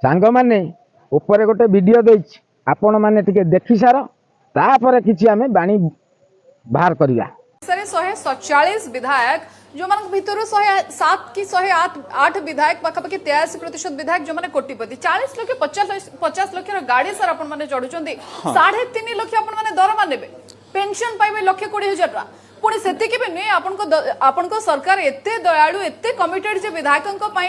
सांग माने ऊपर गोटे वीडियो दे आपण माने टिके देखि सार तापर किछि आमे बाणी बाहर करिया। सरे 147 विधायक जो मान भितर 107 की 108 विधायक पाखापाखि 83% विधायक जो माने कोटिपति 40 लाख 50 लाख गाड़ी सर आपण माने चढ़ुचंदी 3.5 लाख आपण माने दरमा नेबे पेंशन पाइबे 1,20,000 टका पुणी सेति के भी नहीं आपन को सरकार एते दयालु एते कमिटेड जे विधायकन को पई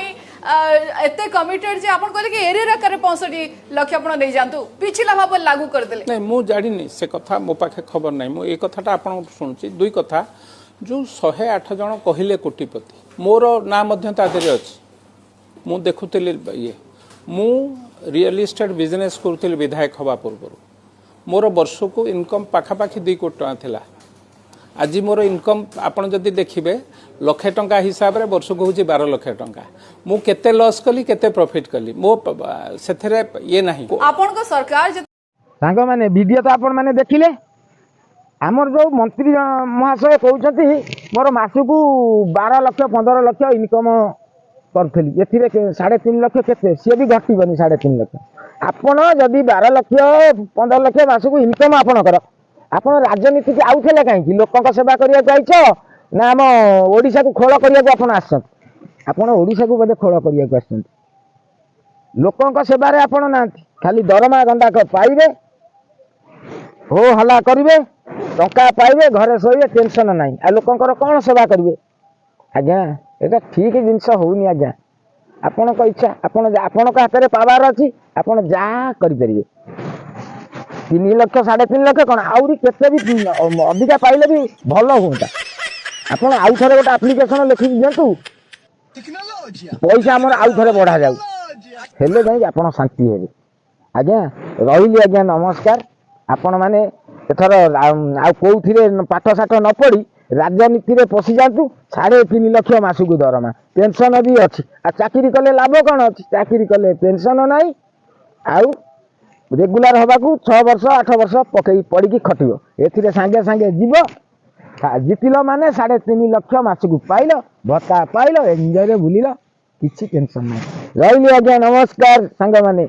एते कमिटेड जे आपन कहले कि एरिया करे 65 लाख आपण नै जानतु पिछला भाव लागू कर देले नहीं मु जानि नहीं से कथा मो पाखे खबर नहीं मु ए कथाटा आपन सुनुची दुई कथा जो 108 जन कहिले कोटिपति मोर ना मध्य तादेरे अछि मु देखुतली ये मु रियल एस्टेट बिजनेस करथि विधायक हवा पूर्व मोर वर्ष को इनकम पाखापाखि 2 कोटी टका थिला आज मोर इनकम आपन जदि देखिबे लक्षे टंका हिसाब रे वर्ष को होची 12 लाख टंका मु केते लॉस कली केते प्रॉफिट कली मो सेथरे ये नहीं आपन को सरकार सांग माने वीडियो तो आपण माने देखिले हमर जो मंत्री महाशय कहउछथि मोर मासु को 12 लाख 15 लाख इनकम करथली एथिरे 3.5 लाख केते से भी घटिबनी 3.5 लाख आपण जदि 12 लाख 15 लाख मासु को इनकम आपण कर आपण राजनीति के आउथले काहे लोकन सेवा करिया जाइछो ना हम ओडिसा को खोल करिया आपण आछन आपण ओडिसा को बदे खोल करिया आछन लोकन सेवा रे आपण ना खाली दरमा गंडा को पाइबे हो हला करिवे टंका पाइबे घरे सोइबे टेंशन नाही आ लोकन कोन सेवा करिवे आज्ञा एटा ठीक जिंस होउनी आज्ञा आपण को इच्छा आपण को हाथ रे पावर अछि आपण जा करि परिबे 3 लाख 3.5 लाख कौन आउरी केते भी अधिका पाइले भी भल होता आपण आउ थरे गोटे एप्लिकेशन लिखि दियंतु पैसा हमर आउ थरे बढ़ा जाऊ हेले जाई आपण शांति हेबे आज्ञा रहिली आज्ञा नमस्कार आपण माने एथर आ कोउथिरे पाठ साठ न पड़ी राजनीति रे पसी जातु 3.5 लाख मासु को दरमा पेंशन भी अछि आ चाकरी कले लाभ कोन अछि चाकरी कले पेंशन नाही आउ रेगुलर हवा को 6 वर्ष 8 वर्ष पकई पड़ी की खटियो एथिरे सांगे सांगे जीव जितिल माने 3.5 लाख मास को पाइल भत्ता पाइल एंजॉय रे भूलिल किछि टेंशन नहीं रहिली आज्ञा नमस्कार सांग माने।